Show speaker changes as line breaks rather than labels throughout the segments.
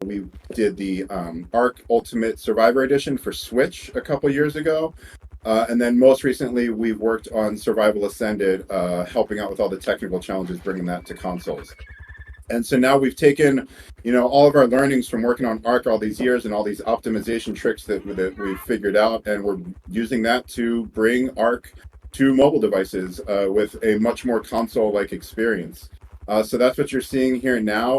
we did the Ark Ultimate Survivor Edition for Switch a couple years ago. And then most recently, we've worked on Survival Ascended, helping out with all the technical challenges, bringing that to consoles. And so now we've taken, all of our learnings from working on Ark all these years and all these optimization tricks that we've figured out, and we're using that to bring Ark to mobile devices with a much more console-like experience. So that's what you're seeing here now.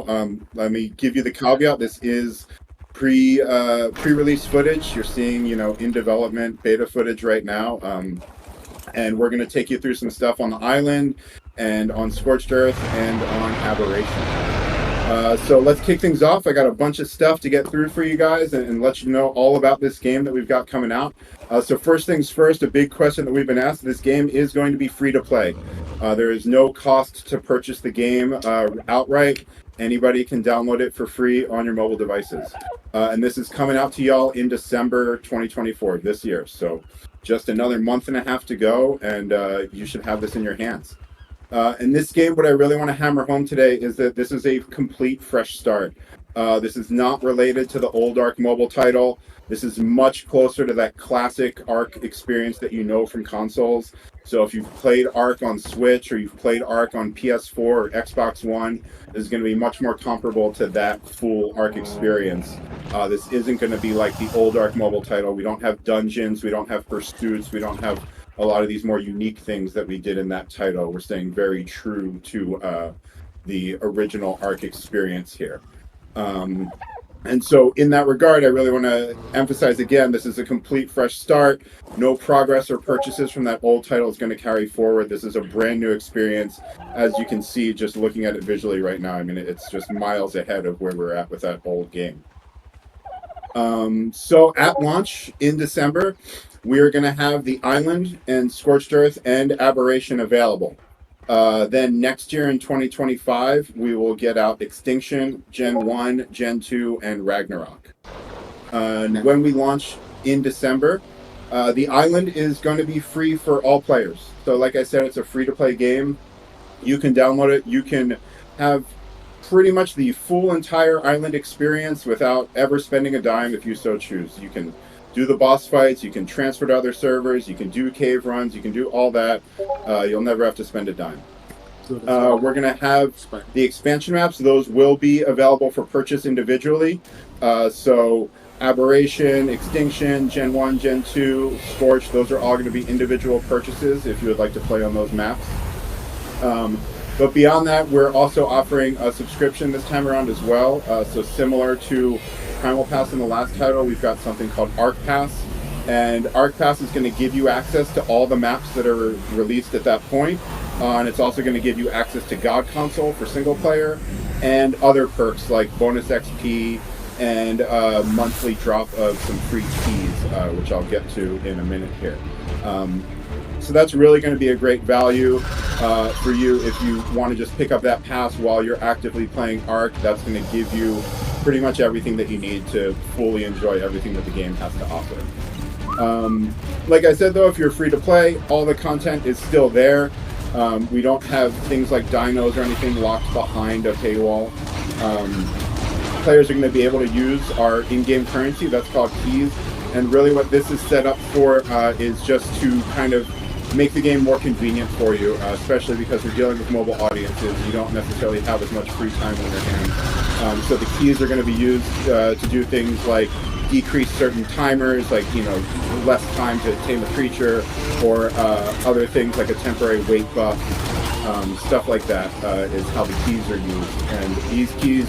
Let me give you the caveat. This is pre-release footage. You're seeing, in development beta footage right now. And we're going to take you through some stuff on the island and on Scorched Earth and on Aberration. So let's kick things off. I got a bunch of stuff to get through for you guys and let you know all about this game that we've got coming out. So first things first, a big question that we've been asked, this game is going to be free to play. There is no cost to purchase the game outright. Anybody can download it for free on your mobile devices. And this is coming out to y'all in December 2024, this year. So just another month and a half to go, and you should have this in your hands. In this game, what I really want to hammer home today is that this is a complete fresh start. This is not related to the old Ark mobile title. This is much closer to that classic Ark experience that you know from consoles. So if you've played Ark on Switch or you've played Ark on PS4 or Xbox One, this is going to be much more comparable to that full Ark experience. This isn't going to be like the old Ark mobile title. We don't have dungeons, we don't have pursuits, we don't have a lot of these more unique things that we did in that title. We're staying very true to the original Ark experience here. And so in that regard, I really want to emphasize again, this is a complete fresh start. No progress or purchases from that old title is going to carry forward. This is a brand new experience. As you can see, just looking at it visually right now, I mean, it's just miles ahead of where we're at with that old game. So at launch in December, we are going to have the Island and Scorched Earth and Aberration available. Then next year in 2025, we will get out Extinction, Gen 1, Gen 2, and Ragnarok. When we launch in December, the Island is going to be free for all players. So like I said, it's a free-to-play game. You can download it. You can have pretty much the full entire Island experience without ever spending a dime if you so choose. You can do the boss fights, you can transfer to other servers, you can do cave runs, you can do all that. You'll never have to spend a dime. We're going to have the expansion maps. Those will be available for purchase individually. So Aberration, Extinction, Gen 1, Gen 2, Scorch, those are all going to be individual purchases if you would like to play on those maps. But beyond that, we're also offering a subscription this time around as well. So similar to Primal Pass in the last title, we've got something called Ark Pass. And Ark Pass is going to give you access to all the maps that are released at that point. And it's also going to give you access to God Console for single player and other perks like bonus XP and a monthly drop of some free keys, which I'll get to in a minute here. So that's really going to be a great value for you if you want to just pick up that pass while you're actively playing Ark. That's going to give you pretty much everything that you need to fully enjoy everything that the game has to offer. Like I said, though, if you're free to play, all the content is still there. We don't have things like dinos or anything locked behind a paywall. Players are going to be able to use our in-game currency, that's called keys. And really what this is set up for is just to kind of make the game more convenient for you, especially because we're dealing with mobile audiences. You don't necessarily have as much free time on your hands. So the keys are going to be used to do things like decrease certain timers, like, less time to tame a creature, or other things like a temporary weight buff. Stuff like that is how the keys are used. And these keys,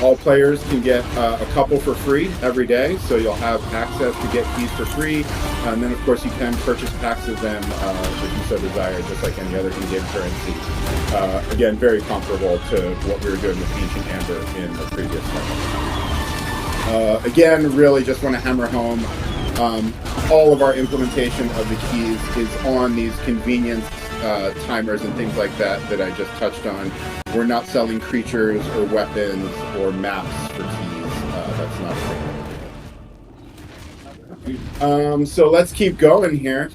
all players can get a couple for free every day, so you'll have access to get keys for free. And then, of course, you can purchase packs of them if you so desire, just like any other in-game currency. Again, very comparable to what we were doing with Ancient Amber in the previous one. Again, really just want to hammer home, all of our implementation of the keys is on these convenience timers and things like that I just touched on. We're not selling creatures or weapons or maps for keys. That's not a thing. So let's keep going here.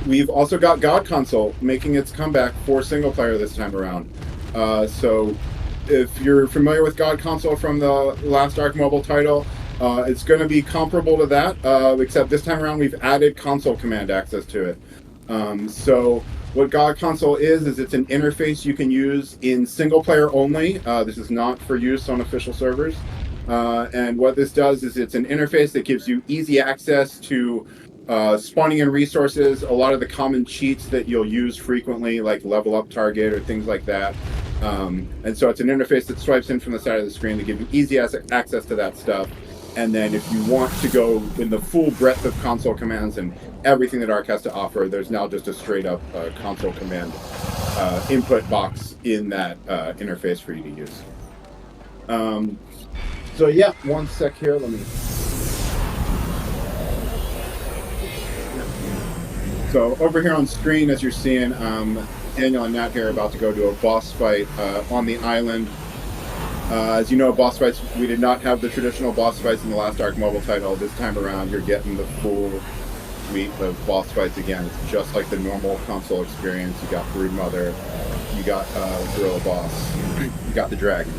We've also got God Console making its comeback for single player this time around. So if you're familiar with God Console from the last Ark Mobile title, it's going to be comparable to that, except this time around we've added console command access to it. So what God Console is it's an interface you can use in single player only. This is not for use on official servers. And what this does is it's an interface that gives you easy access to spawning in resources, a lot of the common cheats that you'll use frequently, like level up target or things like that. And so it's an interface that swipes in from the side of the screen to give you easy access to that stuff. And then if you want to go in the full breadth of console commands and everything that Ark has to offer, there's now just a straight up console command input box in that interface for you to use. So yeah, one sec here, let me. So over here on screen, as you're seeing, Daniel and Nat here are about to go to a boss fight on the island. As you know, boss fights, we did not have the traditional boss fights in the last Ark Mobile title. This time around, you're getting the full suite of boss fights again. It's just like the normal console experience. You got Broodmother, you got Gorilla Boss, you got the Dragon.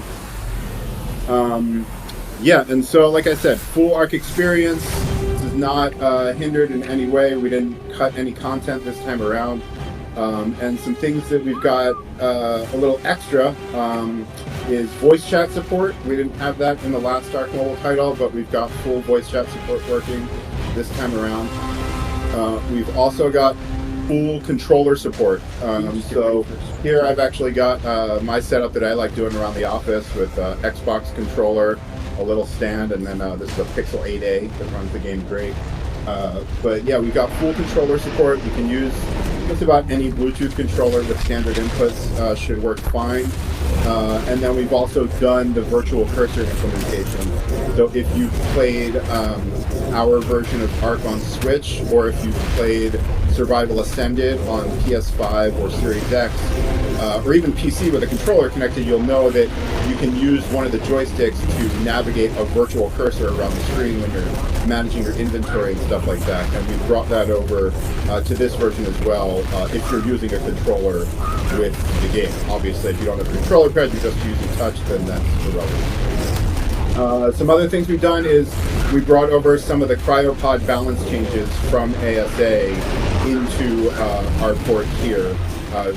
Yeah, and so like I said, full Ark experience. This is not hindered in any way. We didn't cut any content this time around. And some things that we've got a little extra is voice chat support. We didn't have that in the last Ark Mobile title, but we've got full voice chat support working this time around. We've also got full controller support. So here I've actually got my setup that I like doing around the office with Xbox controller, a little stand, and then this is a Pixel 8a that runs the game great. But yeah, we've got full controller support. You can use just about any Bluetooth controller with standard inputs, should work fine. And then we've also done the virtual cursor implementation. So if you played our version of Ark on Switch, or if you played Survival Ascended on PS5 or Series X, or even PC with a controller connected, you'll know that you can use one of the joysticks to navigate a virtual cursor around the screen when you're managing your inventory and stuff like that. And we've brought that over to this version as well, if you're using a controller with the game. Obviously, if you don't have a controller pad, you're just using touch, then that's irrelevant. Some other things we've done is we brought over some of the cryopod balance changes from ASA into our port here.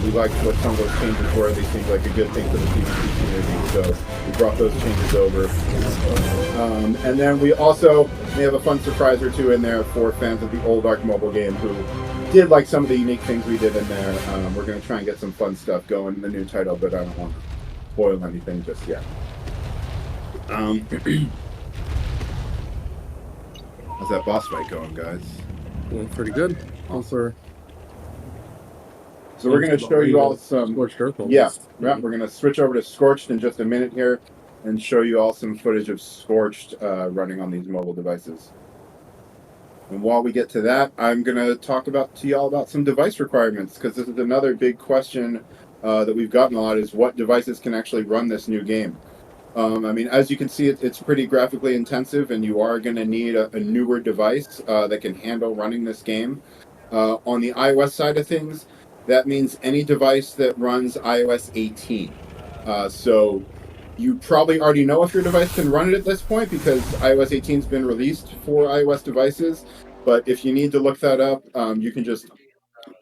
We liked what some of those changes were. They seemed like a good thing for the PvP community, so we brought those changes over. And then we also may have a fun surprise or two in there for fans of the old Ark Mobile game who did like some of the unique things we did in there. We're going to try and get some fun stuff going in the new title, but I don't want to spoil anything just yet. How's that boss fight going, guys?
Doing pretty good. Also,
so we're going to show you all some
Scorched Earth.
Yeah, we're going to switch over to Scorched in just a minute here and show you all some footage of Scorched running on these mobile devices. And while we get to that, I'm going to talk to y'all about some device requirements, because this is another big question that we've gotten a lot, is what devices can actually run this new game. I mean, as you can see, it's pretty graphically intensive, and you are going to need a newer device that can handle running this game. On the iOS side of things, that means any device that runs iOS 18. So you probably already know if your device can run it at this point, because iOS 18 has been released for iOS devices. But if you need to look that up, you can just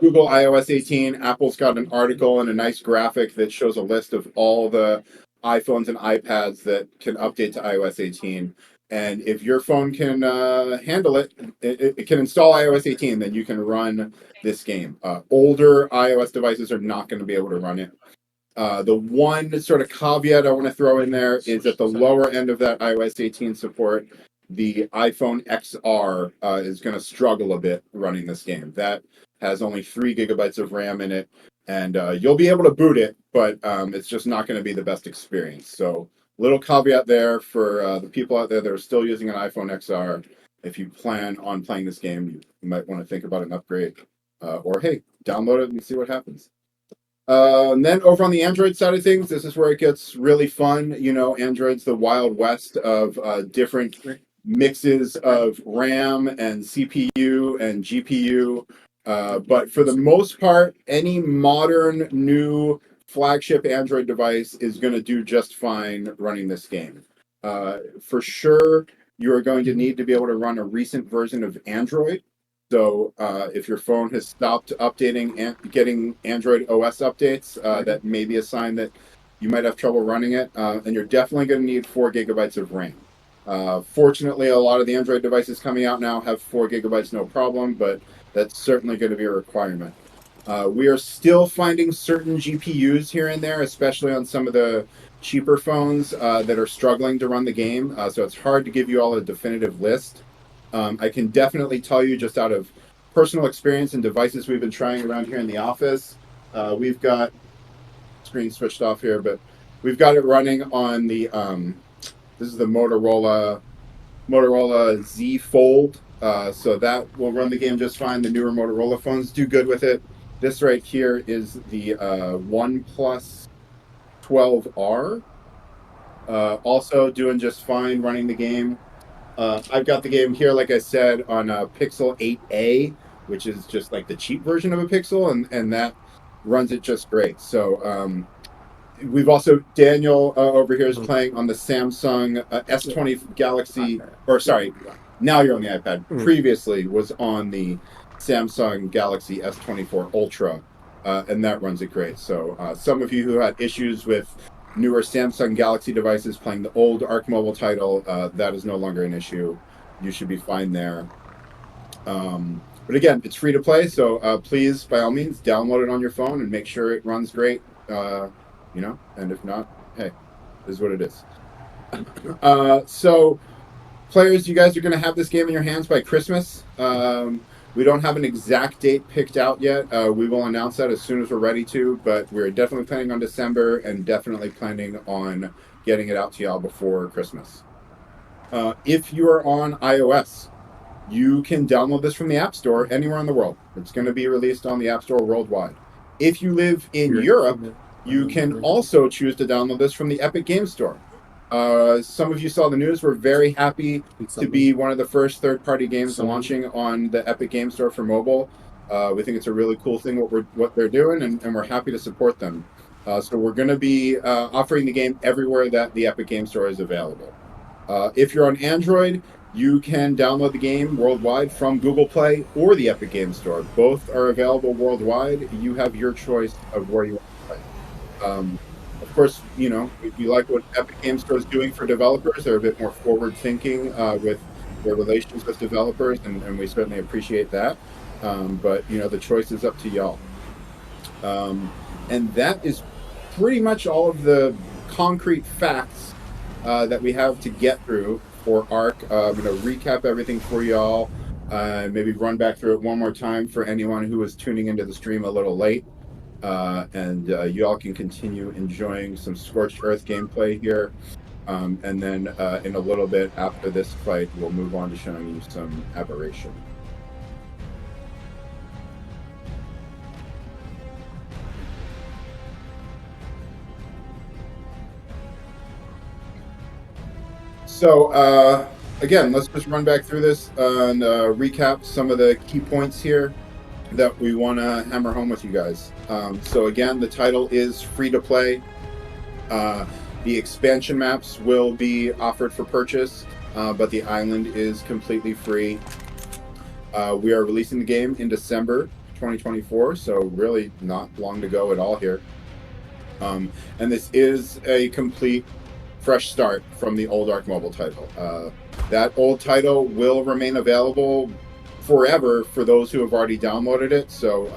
Google iOS 18. Apple's got an article and a nice graphic that shows a list of all the iPhones and iPads that can update to iOS 18. And if your phone can handle it, it can install iOS 18, then you can run this game. Older iOS devices are not going to be able to run it. The one sort of caveat I want to throw in there is at the lower end of that iOS 18 support, the iPhone XR is going to struggle a bit running this game. That has only 3 gigabytes of RAM in it, and you'll be able to boot it, but it's just not going to be the best experience. So, little caveat there for the people out there that are still using an iPhone XR. If you plan on playing this game, you might want to think about an upgrade, or hey, download it and see what happens. And then over on the Android side of things, this is where it gets really fun. You know, Android's the wild west of different mixes of RAM and CPU and GPU. But for the most part, any modern new flagship Android device is going to do just fine running this game. For sure, you are going to need to be able to run a recent version of Android. So if your phone has stopped updating and getting Android OS updates, that may be a sign that you might have trouble running it. And you're definitely going to need 4 gigabytes of RAM. Fortunately, a lot of the Android devices coming out now have 4 gigabytes, no problem, but that's certainly going to be a requirement. We are still finding certain GPUs here and there, especially on some of the cheaper phones that are struggling to run the game. So it's hard to give you all a definitive list. I can definitely tell you just out of personal experience and devices we've been trying around here in the office. We've got screen switched off here, but we've got it running on the this is the Motorola Z Fold. So that will run the game just fine. The newer Motorola phones do good with it. This right here is the OnePlus 12R. Also doing just fine running the game. I've got the game here, like I said, on a Pixel 8a, which is just like the cheap version of a Pixel, and that runs it just great. So we've also, Daniel over here is playing on the Samsung S20 Galaxy, or sorry, now you're on the iPad. Previously was on the Samsung Galaxy S24 Ultra, and that runs it great. So some of you who had issues with newer Samsung Galaxy devices playing the old Ark Mobile title, that is no longer an issue. You should be fine there. But again, it's free to play, so please, by all means, download it on your phone and make sure it runs great. You know, and if not, hey, this is what it is. So, players, you guys are going to have this game in your hands by Christmas. We don't have an exact date picked out yet. We will announce that as soon as we're ready to, but we're definitely planning on December and definitely planning on getting it out to y'all before Christmas. If you are on iOS, you can download this from the App Store anywhere in the world. It's going to be released on the App Store worldwide. If you live in Europe, you can also choose to download this from the Epic Game Store. Some of you saw the news. We're very happy to be one of the first third-party games launching on the Epic Game Store for mobile. We think it's a really cool thing what they're doing, and we're happy to support them. So we're going to be offering the game everywhere that the Epic Game Store is available. If you're on Android, you can download the game worldwide from Google Play or the Epic Game Store. Both are available worldwide. You have your choice of where you want to play. Of course, you know, if you like what Epic Game Store is doing for developers, they're a bit more forward-thinking with their relations with developers, and we certainly appreciate that. But, you know, the choice is up to y'all. And that is pretty much all of the concrete facts that we have to get through for Ark. I'm going to recap everything for y'all, maybe run back through it one more time for anyone who was tuning into the stream a little late. And you all can continue enjoying some Scorched Earth gameplay here. And then in a little bit after this fight, we'll move on to showing you some Aberration. So, again, let's just run back through this and recap some of the key points here that we want to hammer home with you guys. So again, the title is free to play. The expansion maps will be offered for purchase, but the island is completely free. We are releasing the game in December 2024, so really not long to go at all here. And this is a complete fresh start from the old Ark Mobile title. That old title will remain available forever for those who have already downloaded it, so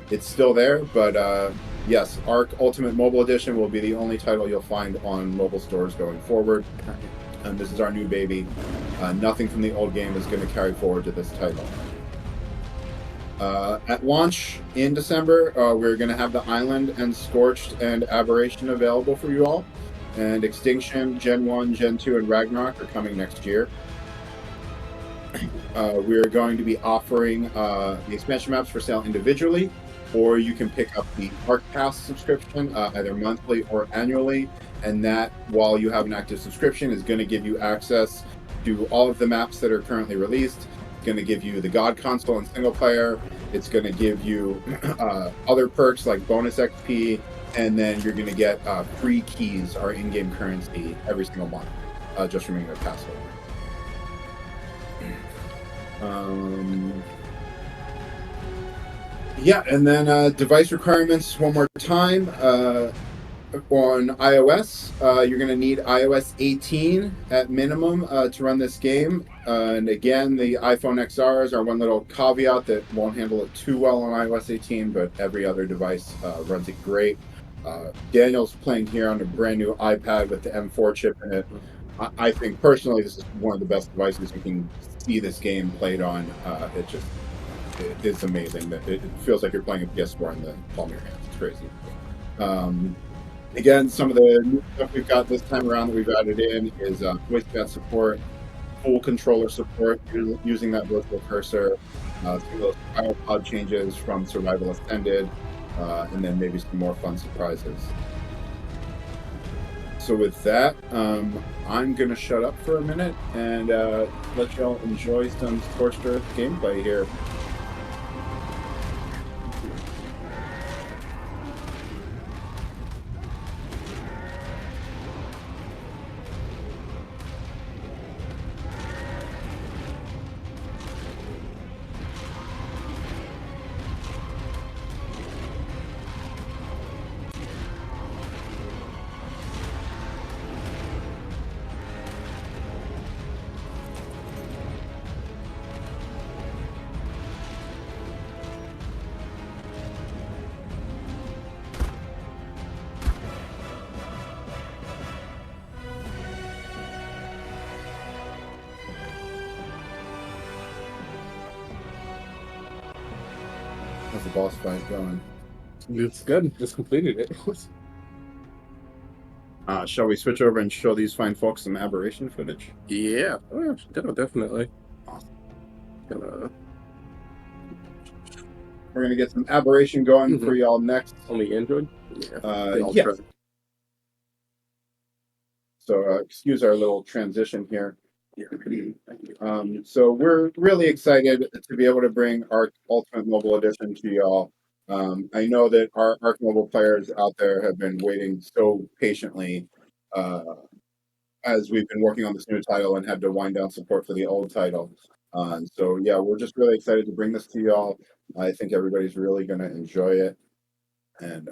it's still there, but yes, Ark Ultimate Mobile Edition will be the only title you'll find on mobile stores going forward, and this is our new baby. Nothing from the old game is going to carry forward to this title. At launch in December, we're going to have the Island and Scorched and Aberration available for you all, and Extinction, Gen 1, Gen 2, and Ragnarok are coming next year. We're going to be offering the expansion maps for sale individually, or you can pick up the Ark Pass subscription either monthly or annually, and that, while you have an active subscription, is going to give you access to all of the maps that are currently released. It's going to give you the God Console and single player. It's going to give you other perks like bonus XP, and then you're going to get free keys, our in-game currency, every single month, just from being a password. Yeah, and then device requirements one more time. On iOS, you're going to need iOS 18 at minimum to run this game. And again, the iPhone XRs are one little caveat that won't handle it too well on iOS 18, but every other device runs it great. Daniel's playing here on a brand new iPad with the M4 chip in it. I think personally this is one of the best devices you can see this game played on. It's amazing. It feels like you're playing a PS4 in the palm of your hands. It's crazy. Again, some of the new stuff we've got this time around that we've added in is voice chat support, full controller support using that virtual cursor, some of those pod changes from Survival Ascended, and then maybe some more fun surprises. So with that, I'm going to shut up for a minute and let y'all enjoy some Scorched Earth gameplay here. How's the boss fight going?
It's good. Just completed it.
Shall we switch over and show these fine folks some aberration footage?
Yeah. Oh, yeah, definitely.
Awesome.
Gonna...
We're going to get some aberration going for y'all next.
Only Android?
Yeah. So excuse our little transition here. So we're really excited to be able to bring Ark Ultimate Mobile Edition to y'all. I know that our Ark Mobile players out there have been waiting so patiently as we've been working on this new title and had to wind down support for the old title. So yeah, we're just really excited to bring this to y'all. I think everybody's really going to enjoy it. And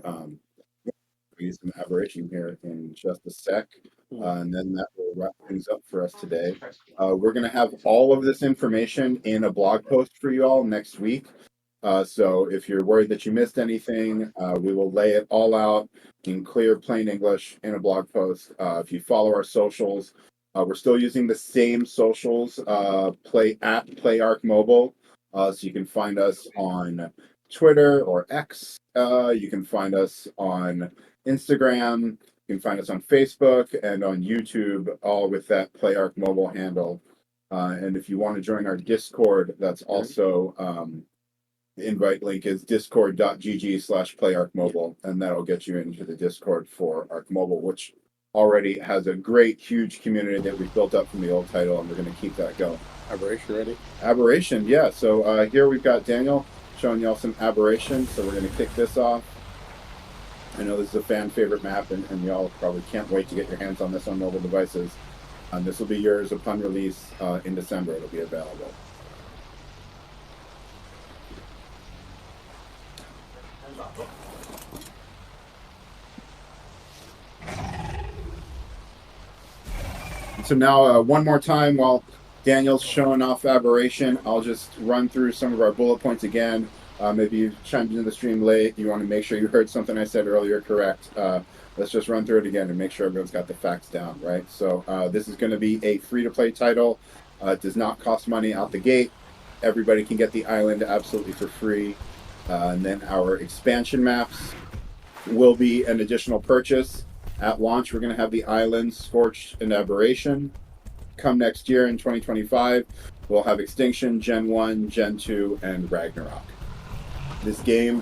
we need some aberration here in just a sec. And then that will wrap things up for us today. We're going to have all of this information in a blog post for you all next week. So if you're worried that you missed anything, we will lay it all out in clear, plain English in a blog post. If you follow our socials, we're still using the same socials, play Ark Mobile. So you can find us on Twitter or X. You can find us on Instagram. You can find us on Facebook and on YouTube, all with that Play Ark Mobile handle. And if you want to join our Discord, that's also the invite link is discord.gg/playarkmobile, and that'll get you into the Discord for Ark Mobile, which already has a great, huge community that we've built up from the old title, and we're going to keep that going.
Aberration ready?
Aberration, yeah. So here we've got Daniel showing y'all some aberration, so we're going to kick this off. I know this is a fan favorite map, and y'all probably can't wait to get your hands on this on mobile devices. This will be yours upon release in December. It'll be available. So now one more time while Daniel's showing off aberration, I'll just run through some of our bullet points again. Maybe you chimed into the stream late. You want to make sure you heard something I said earlier correct. Let's just run through it again and make sure everyone's got the facts down, right? So this is going to be a free-to-play title. It does not cost money out the gate. Everybody can get the island absolutely for free. And then our expansion maps will be an additional purchase. At launch, we're going to have the islands, Scorched, and Aberration. Come next year in 2025, we'll have Extinction, Gen 1, Gen 2, and Ragnarok. This game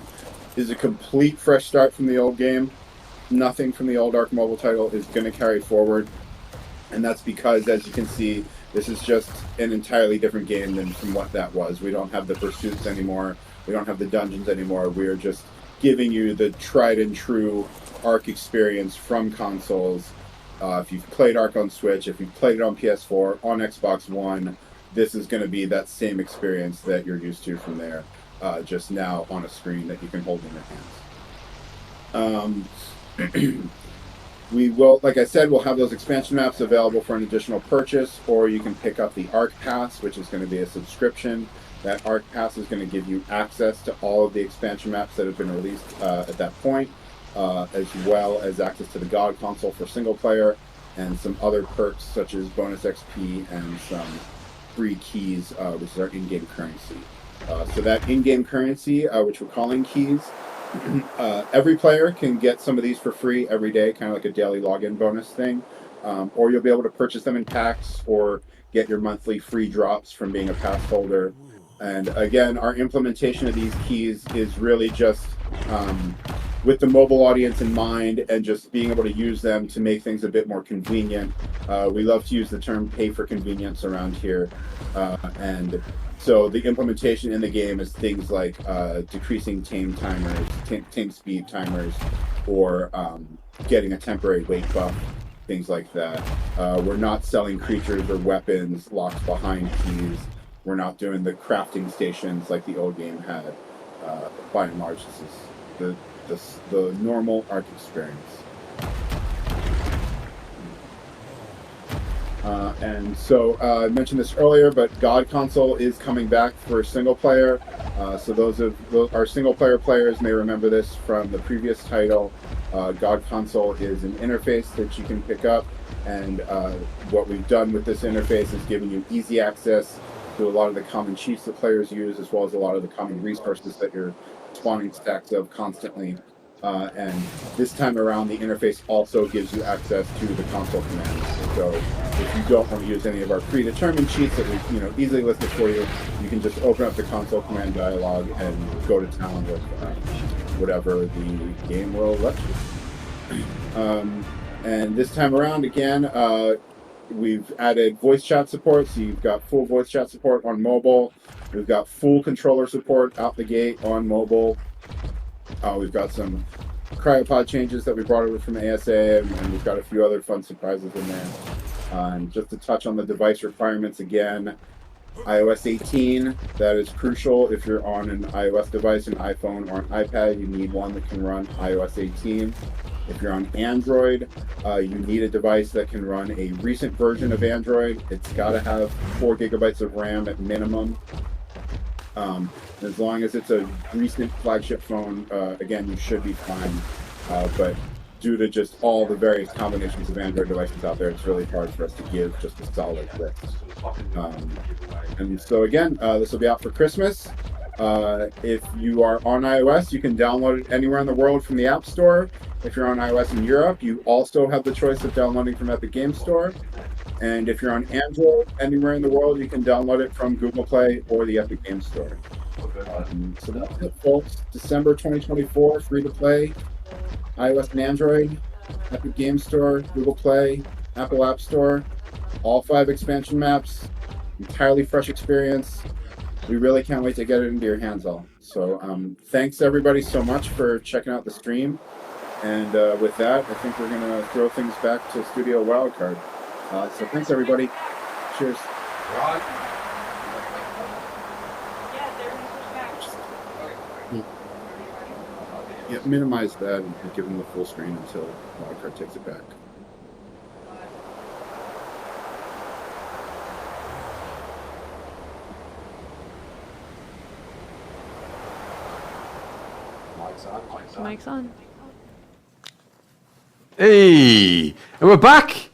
is a complete fresh start from the old game. Nothing from the old Ark Mobile title is going to carry forward. And that's because, as you can see, this is just an entirely different game than from what that was. We don't have the pursuits anymore. We don't have the dungeons anymore. We are just giving you the tried and true Ark experience from consoles. If you've played Ark on Switch, if you've played it on PS4, on Xbox One, this is going to be that same experience that you're used to from there, just now on a screen that you can hold in your hands. We will, like I said, we'll have those expansion maps available for an additional purchase, or you can pick up the Ark Pass, which is going to be a subscription. That Ark Pass is going to give you access to all of the expansion maps that have been released at that point, as well as access to the God console for single player, and some other perks such as bonus XP and some free keys, which is our in-game currency. So that in-game currency, which we're calling keys, every player can get some of these for free every day, kind of like a daily login bonus thing. Or you'll be able to purchase them in packs or get your monthly free drops from being a pass holder. And again, our implementation of these keys is really just with the mobile audience in mind and just being able to use them to make things a bit more convenient. We love to use the term pay for convenience around here. And so the implementation in the game is things like decreasing tame timers, tame speed timers, or getting a temporary weight buff, things like that. We're not selling creatures or weapons locked behind keys. We're not doing the crafting stations like the old game had. By and large, this is the normal Ark experience. And so I mentioned this earlier, but God console is coming back for single player. So those of our single player players may remember this from the previous title. God console is an interface that you can pick up, and what we've done with this interface is giving you easy access to a lot of the common cheats that players use, as well as a lot of the common resources that you're spawning stacks of constantly. And this time around, the interface also gives you access to the console commands. So if you don't want to use any of our predetermined cheats that we've easily listed for you, you can just open up the console command dialog and go to town with whatever the game will let you. And this time around, again, we've added voice chat support, so you've got full voice chat support on mobile. We've got full controller support out the gate on mobile. We've got some cryopod changes that we brought over from ASA, and we've got a few other fun surprises in there. And just to touch on the device requirements again, iOS 18, that is crucial. If you're on an iOS device, an iPhone or an iPad, you need one that can run iOS 18. If you're on Android, you need a device that can run a recent version of Android. It's got to have 4 gigabytes of RAM at minimum. As long as it's a recent flagship phone, again, you should be fine. But due to just all the various combinations of Android devices out there, it's really hard for us to give just a solid list. And so again, this will be out for Christmas. If you are on iOS, you can download it anywhere in the world from the App Store. If you're on iOS in Europe, you also have the choice of downloading from Epic Game Store. And if you're on Android, anywhere in the world, you can download it from Google Play or the Epic Game Store. So that's it, folks. December 2024, free to play, iOS and Android, Epic Game Store, Google Play, Apple App Store, all 5 expansion maps, entirely fresh experience. We really can't wait to get it into your hands all. So thanks everybody so much for checking out the stream. And with that, I think we're going to throw things back to Studio Wildcard. So thanks everybody. Cheers.
Rod?
Yeah, minimize that and give them the full screen until Wildcard takes it back.
Mike's on.
Mike's on. Hey, and we're back.